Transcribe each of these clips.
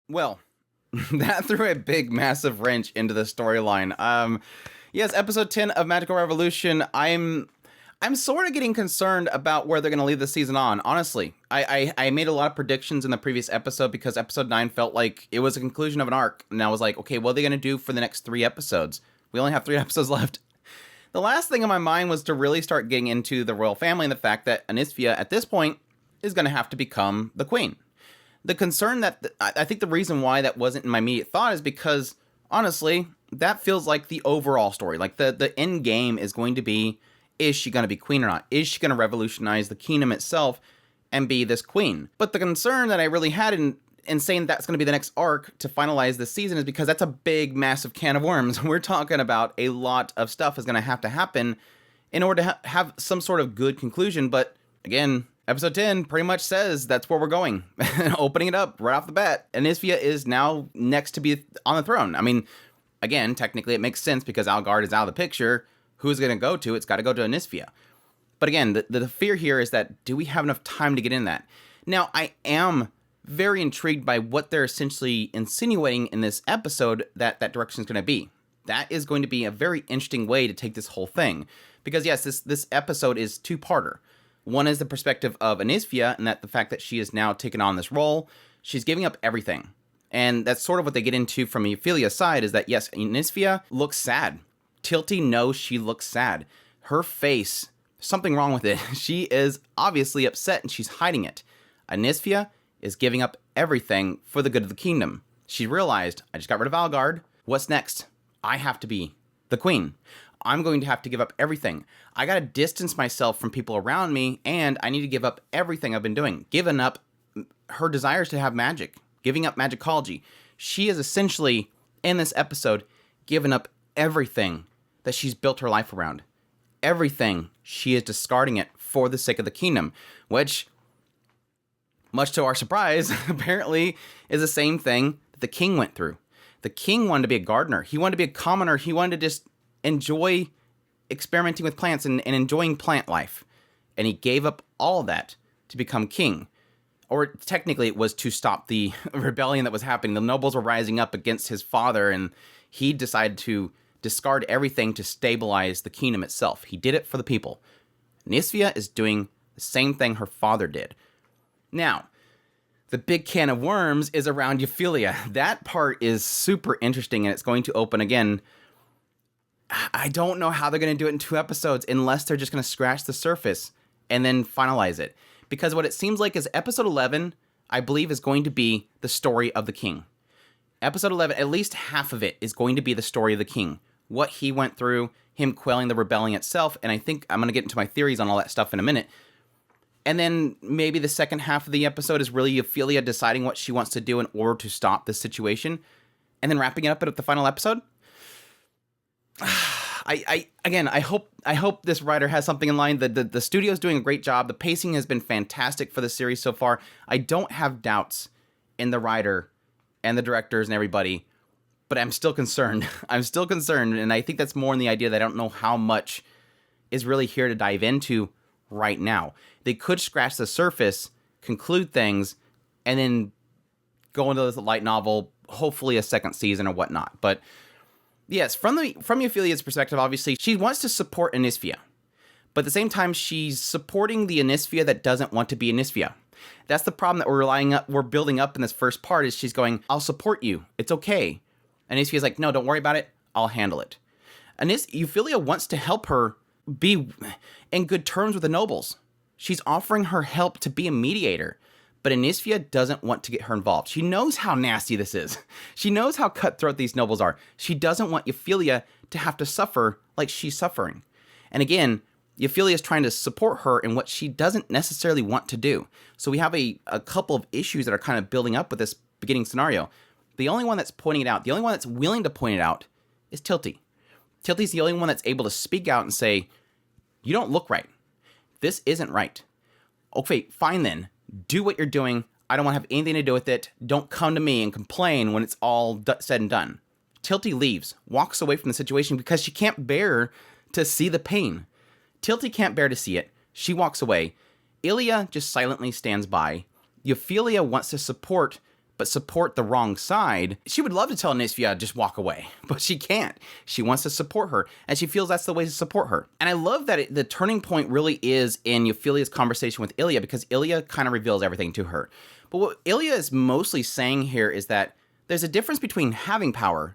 Well, that threw a big, massive wrench into the storyline. Yes, episode 10 of Magical Revolution. I'm sort of getting concerned about where they're going to leave the season on. Honestly, I made a lot of predictions in the previous episode because episode 9 felt like it was a conclusion of an arc, and I was like, okay, what are they going to do for the next 3 episodes? We only have 3 episodes left. The last thing on my mind was to really start getting into the royal family and the fact that Anisphia, at this point, is going to have to become the queen. The concern that I think the reason why that wasn't in my immediate thought is because, honestly, that feels like the overall story. Like the end game is going to be, is she going to be queen or not? Is she going to revolutionize the kingdom itself and be this queen? But the concern that I really had in saying that's going to be the next arc to finalize this season is because that's a big, massive can of worms. We're talking about a lot of stuff is going to have to happen in order to have some sort of good conclusion. But again, episode 10 pretty much says that's where we're going. Opening it up right off the bat. Anisphia is now next to be on the throne. I mean, again, technically it makes sense because Algard is out of the picture. Who's going to go to? It's got to go to Anisphia. But again, the fear here is that do we have enough time to get in that? Now, I am very intrigued by what they're essentially insinuating in this episode that direction is going to be. That is going to be a very interesting way to take this whole thing. Because yes, this episode is two-parter. One is the perspective of Anisphia, and that the fact that she has now taken on this role, she's giving up everything. And that's sort of what they get into from Euphyllia's side, is that yes, Anisphia looks sad. Tilty knows she looks sad. Her face, something wrong with it. She is obviously upset and she's hiding it. Anisphia is giving up everything for the good of the kingdom. She realized, I just got rid of Algard. What's next? I have to be the queen. I'm going to have to give up everything. I got to distance myself from people around me, and I need to give up everything I've been doing. Giving up her desires to have magic. Giving up magicology. She is essentially, in this episode, given up everything that she's built her life around. Everything. She is discarding it for the sake of the kingdom, which, much to our surprise, apparently is the same thing that the king went through. The king wanted to be a gardener. He wanted to be a commoner. He wanted to just enjoy experimenting with plants and enjoying plant life. And he gave up all that to become king. Or technically it was to stop the rebellion that was happening. The nobles were rising up against his father, and he decided to discard everything to stabilize the kingdom itself. He did it for the people. Anisphia is doing the same thing her father did. Now, the big can of worms is around Euphyllia. That part is super interesting, and it's going to open again. I don't know how they're going to do it in 2 episodes unless they're just going to scratch the surface and then finalize it. Because what it seems like is episode 11, I believe, is going to be the story of the king. Episode 11, at least half of it is going to be the story of the king. What he went through, him quelling the rebellion itself, and I think I'm going to get into my theories on all that stuff in a minute. And then maybe the second half of the episode is really Euphyllia deciding what she wants to do in order to stop this situation. And then wrapping it up at the final episode. I hope this writer has something in line. The studio's doing a great job. The pacing has been fantastic for the series so far. I don't have doubts in the writer and the directors and everybody, but I'm still concerned. I'm still concerned, and I think that's more in the idea that I don't know how much is really here to dive into right now. They could scratch the surface, conclude things, and then go into the light novel, hopefully a second season or whatnot. But yes, from Euphyllia's perspective, obviously, she wants to support Anisphia. But at the same time, she's supporting the Anisphia that doesn't want to be Anisphia. That's the problem that we're building up in this first part, is she's going, I'll support you. It's okay. Anisphia's like, no, don't worry about it. I'll handle it. Euphyllia wants to help her be in good terms with the nobles. She's offering her help to be a mediator. But Anisphia doesn't want to get her involved. She knows how nasty this is. She knows how cutthroat these nobles are. She doesn't want Euphyllia to have to suffer like she's suffering. And again, Euphyllia is trying to support her in what she doesn't necessarily want to do. So we have a couple of issues that are kind of building up with this beginning scenario. The only one that's pointing it out, the only one that's willing to point it out, is Tilty. Tilty's the only one that's able to speak out and say, you don't look right. This isn't right. Okay, fine then. Do what you're doing. I don't want to have anything to do with it. Don't come to me and complain when it's all said and done. Tilty leaves, walks away from the situation because she can't bear to see the pain. Tilty can't bear to see it. She walks away. Ilya just silently stands by. Euphyllia wants to support but support the wrong side, she would love to tell Anisfia, just walk away, but she can't. She wants to support her, and she feels that's the way to support her. And I love that the turning point really is in Euphyllia's conversation with Ilya, because Ilya kind of reveals everything to her. But what Ilya is mostly saying here is that there's a difference between having power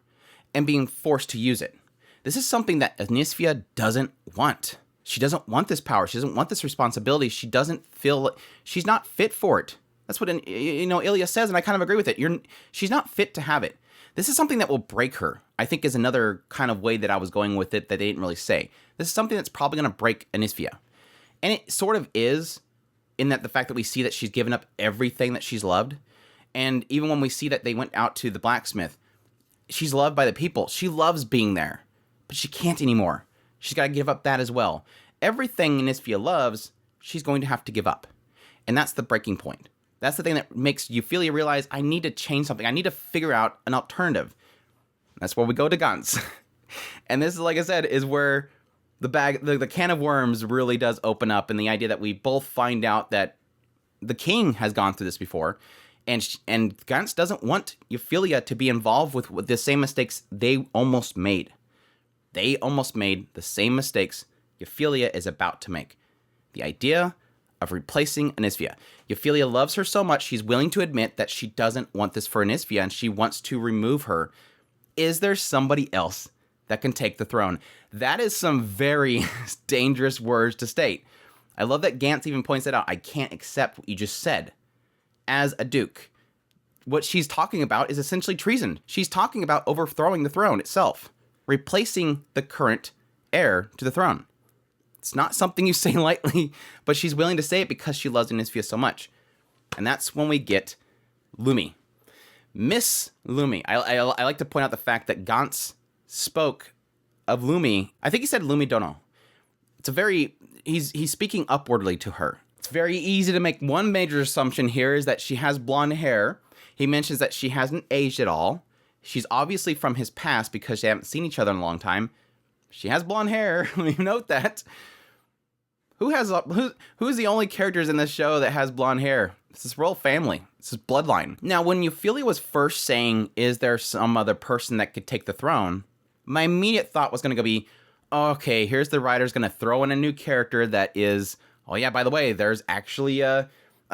and being forced to use it. This is something that Anisfia doesn't want. She doesn't want this power. She doesn't want this responsibility. She doesn't feel, she's not fit for it. That's what, Ilya says, and I kind of agree with it. She's not fit to have it. This is something that will break her, I think, is another kind of way that I was going with it that they didn't really say. This is something that's probably going to break Anisfia. And it sort of is, in that the fact that we see that she's given up everything that she's loved. And even when we see that they went out to the blacksmith, she's loved by the people. She loves being there, but she can't anymore. She's got to give up that as well. Everything Anisfia loves, she's going to have to give up. And that's the breaking point. That's the thing that makes Euphyllia realize, I need to change something. I need to figure out an alternative. That's where we go to Gantz. And this, like I said, is where the can of worms really does open up, and the idea that we both find out that the king has gone through this before, and Gantz doesn't want Euphyllia to be involved with the same mistakes they almost made. They almost made the same mistakes Euphyllia is about to make. The idea of replacing Anisfia. Euphyllia loves her so much, she's willing to admit that she doesn't want this for Anisfia, and she wants to remove her. Is there somebody else that can take the throne? That is some very dangerous words to state. I love that Gantz even points that out. I can't accept what you just said. As a duke, what she's talking about is essentially treason. She's talking about overthrowing the throne itself, replacing the current heir to the throne. It's not something you say lightly, but she's willing to say it because she loves Anisfia so much. And that's when we get Lumi. Miss Lumi. I like to point out the fact that Gantz spoke of Lumi. I think he said Lumi Dono. He's speaking upwardly to her. It's very easy to make one major assumption here is that she has blonde hair. He mentions that she hasn't aged at all. She's obviously from his past because they haven't seen each other in a long time. She has blonde hair. Let me note that. Who's the only characters in this show that has blonde hair? This is royal family. This is bloodline. Now, when Euphyllia was first saying, is there some other person that could take the throne? My immediate thought was going to be, okay, here's the writer's going to throw in a new character that is, oh yeah, by the way, there's actually a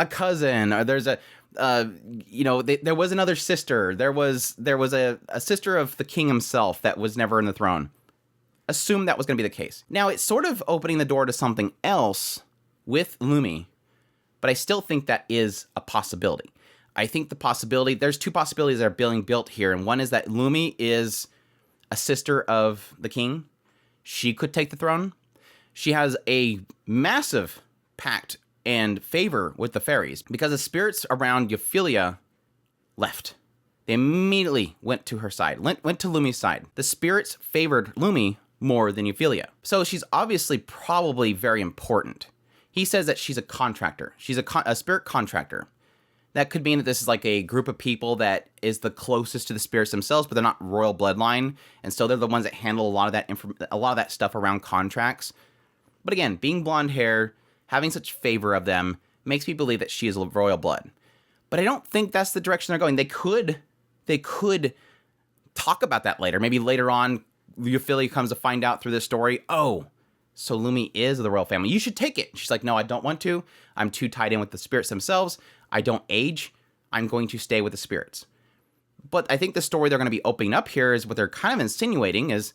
cousin, or there's there was another sister. There was a sister of the king himself that was never in the throne. Assume that was going to be the case. Now, it's sort of opening the door to something else with Lumi, but I still think that is a possibility. I think there's two possibilities that are being built here, and one is that Lumi is a sister of the king. She could take the throne. She has a massive pact and favor with the fairies because the spirits around Euphyllia left. They immediately went to her side, went to Lumi's side. The spirits favored Lumi more than Euphyllia. So she's obviously probably very important. He says that she's a contractor. She's a spirit contractor. That could mean that this is like a group of people that is the closest to the spirits themselves, but they're not royal bloodline, and so they're the ones that handle a lot of that stuff around contracts. But again, being blonde hair, having such favor of them, makes me believe that she is royal blood. But I don't think that's the direction they're going. They could talk about that later. Maybe later on, Euphyllia comes to find out through this story, oh, so Lumi is the royal family. You should take it. She's like, no, I don't want to. I'm too tied in with the spirits themselves. I don't age. I'm going to stay with the spirits. But I think the story they're going to be opening up here is what they're kind of insinuating is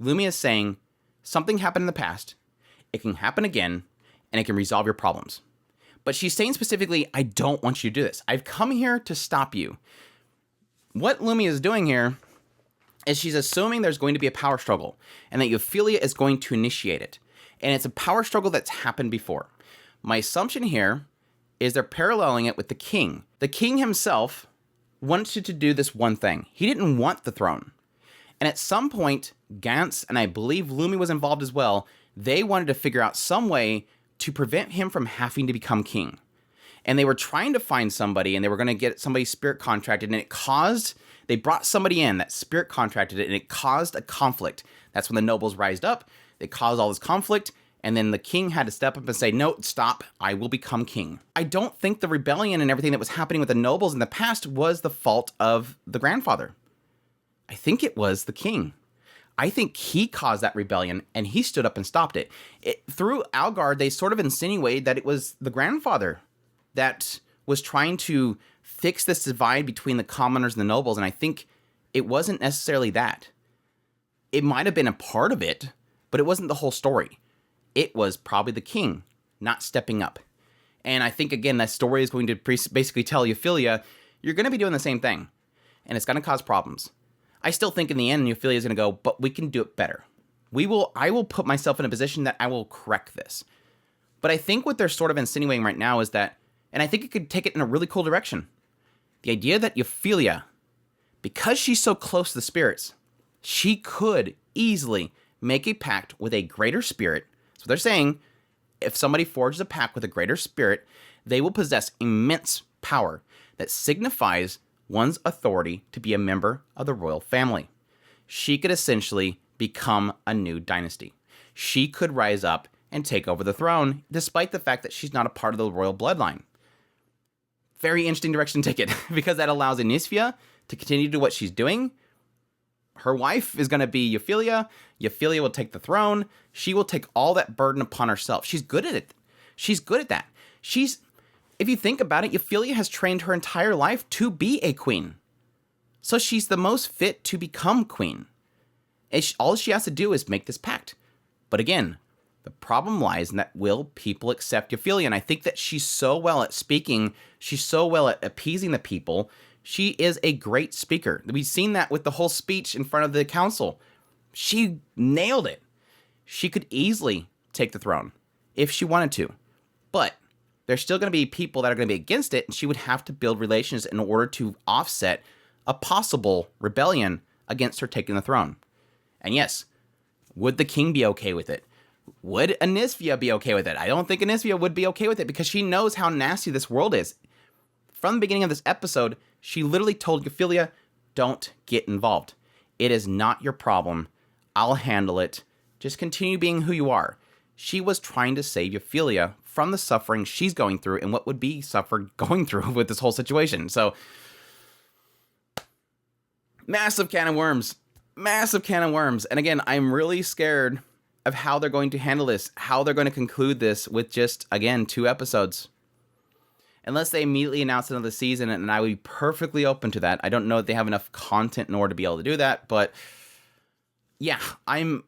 Lumi is saying something happened in the past. It can happen again, and it can resolve your problems. But she's saying specifically, I don't want you to do this. I've come here to stop you. What Lumi is doing here is she's assuming there's going to be a power struggle and that Euphyllia is going to initiate it. And it's a power struggle that's happened before. My assumption here is they're paralleling it with the king. The king himself wanted to do this one thing. He didn't want the throne. And at some point, Gantz, and I believe Lumi was involved as well, they wanted to figure out some way to prevent him from having to become king. And they were trying to find somebody, and they were going to get somebody spirit contracted, and they brought somebody in that spirit contracted it, and it caused a conflict. That's when the nobles rised up. They caused all this conflict, And then the king had to step up and say, no, stop, I will become king. I don't think the rebellion and everything that was happening with the nobles in the past was the fault of the grandfather. I think it was the king. I think he caused that rebellion, and he stood up and stopped it. Through Algard, they sort of insinuated that it was the grandfather that was trying to fix this divide between the commoners and the nobles, and I think it wasn't necessarily that. It might have been a part of it, but it wasn't the whole story. It was probably the king not stepping up. And I think, again, that story is going to basically tell Euphyllia, you're going to be doing the same thing, and it's going to cause problems. I still think in the end, Euphyllia is going to go, but we can do it better. I will put myself in a position that I will correct this. But I think what they're sort of insinuating right now is that, and I think it could take it in a really cool direction. The idea that Euphyllia, because she's so close to the spirits, she could easily make a pact with a greater spirit. So they're saying, if somebody forges a pact with a greater spirit, they will possess immense power that signifies one's authority to be a member of the royal family. She could essentially become a new dynasty. She could rise up and take over the throne, despite the fact that she's not a part of the royal bloodline. Very interesting direction to take it, because that allows Anisfia to continue to do what she's doing. Her wife is going to be Euphyllia. Euphyllia will take the throne. She will take all that burden upon herself. She's good at it. She's good at that. If you think about it, Euphyllia has trained her entire life to be a queen. So she's the most fit to become queen. All she has to do is make this pact. But again, the problem lies in that, will people accept Euphyllia? And I think that she's so well at speaking. She's so well at appeasing the people. She is a great speaker. We've seen that with the whole speech in front of the council. She nailed it. She could easily take the throne if she wanted to. But there's still going to be people that are going to be against it, and she would have to build relations in order to offset a possible rebellion against her taking the throne. And yes, would the king be okay with it? Would Anisfia be okay with it? I don't think Anisfia would be okay with it, because she knows how nasty this world is. From the beginning of this episode, she literally told Euphyllia, don't get involved. It is not your problem. I'll handle it. Just continue being who you are. She was trying to save Euphyllia from the suffering she's going through and what would be suffered going through with this whole situation. So, massive can of worms. Massive can of worms. And again, I'm really scared of how they're going to handle this, how they're going to conclude this with just, again, 2 episodes. Unless they immediately announce another season, and I would be perfectly open to that. I don't know if they have enough content in order to be able to do that, but yeah, I'm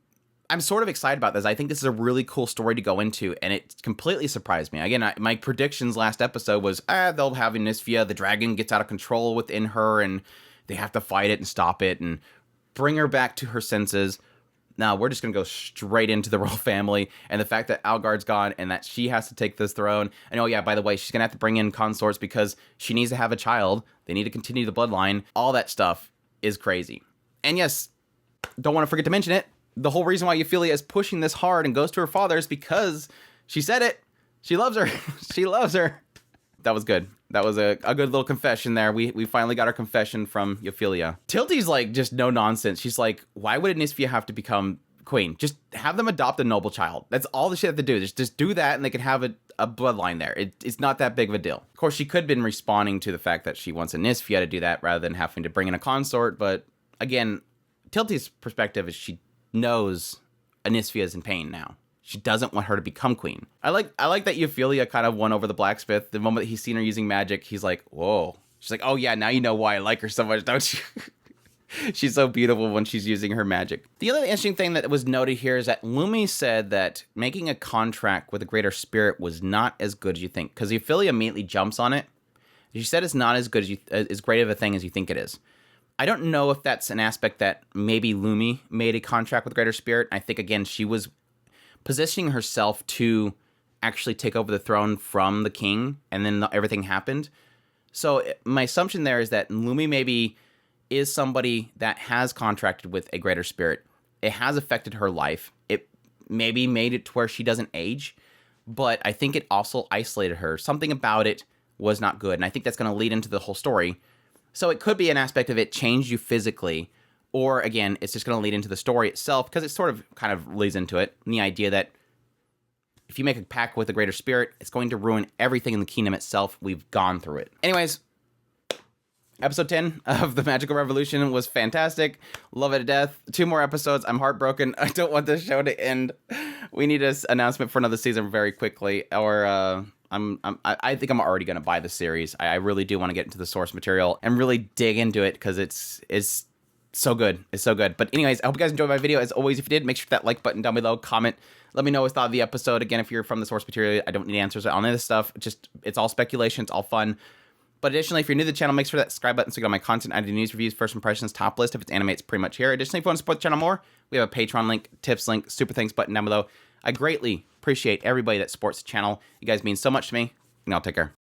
sort of excited about this. I think this is a really cool story to go into, and it completely surprised me. Again, my predictions last episode was, they'll have Anisfia, the dragon gets out of control within her, and they have to fight it and stop it and bring her back to her senses. Now, we're just going to go straight into the royal family, and the fact that Algard's gone and that she has to take this throne. And oh yeah, by the way, she's going to have to bring in consorts because she needs to have a child. They need to continue the bloodline. All that stuff is crazy. And yes, don't want to forget to mention it. The whole reason why Euphyllia is pushing this hard and goes to her father is because she said it. She loves her. She loves her. That was good. That was a good little confession there. We finally got our confession from Euphyllia. Tilty's like just no nonsense. She's like, why would Anisfia have to become queen? Just have them adopt a noble child. That's all the shit they have to do. Just do that and they can have a bloodline there. It's not that big of a deal. Of course, she could have been responding to the fact that she wants Anisfia to do that rather than having to bring in a consort. But again, Tilty's perspective is she knows Anisfia is in pain now. She doesn't want her to become queen. I like that Euphyllia kind of won over the blacksmith. The moment he's seen her using magic, he's like, whoa. She's like, oh yeah, now you know why I like her so much, don't you? She's so beautiful when she's using her magic. The other interesting thing that was noted here is that Lumi said that making a contract with a greater spirit was not as good as you think, because Euphyllia immediately jumps on it. She said it's not as good as great of a thing as you think it is. I don't know if that's an aspect that maybe Lumi made a contract with greater spirit. I think, again, she was positioning herself to actually take over the throne from the king, and then everything happened. So my assumption there is that Lumi maybe is somebody that has contracted with a greater spirit. It has affected her life. It maybe made it to where she doesn't age, but I think it also isolated her. Something about it was not good, and I think that's going to lead into the whole story. So it could be an aspect of it changed you physically, or, again, it's just going to lead into the story itself, because it sort of kind of leads into it, and the idea that if you make a pact with a greater spirit, it's going to ruin everything in the kingdom itself. We've gone through it. Anyways, episode 10 of the Magical Revolution was fantastic. Love it to death. 2 more episodes. I'm heartbroken. I don't want this show to end. We need an announcement for another season very quickly, or I think I'm already going to buy the series. I really do want to get into the source material and really dig into it because it's so good. It's so good. But anyways, I hope you guys enjoyed my video. As always, if you did, make sure to hit that like button down below, comment. Let me know what you thought of the episode. Again, if you're from the source material, I don't need answers on any of this stuff. Just, it's all speculation. It's all fun. But additionally, if you're new to the channel, make sure that subscribe button so you get all my content. I do news, reviews, first impressions, top list. If it's anime, it's pretty much here. Additionally, if you want to support the channel more, we have a Patreon link, tips link, super thanks button down below. I greatly appreciate everybody that supports the channel. You guys mean so much to me, and I'll take care.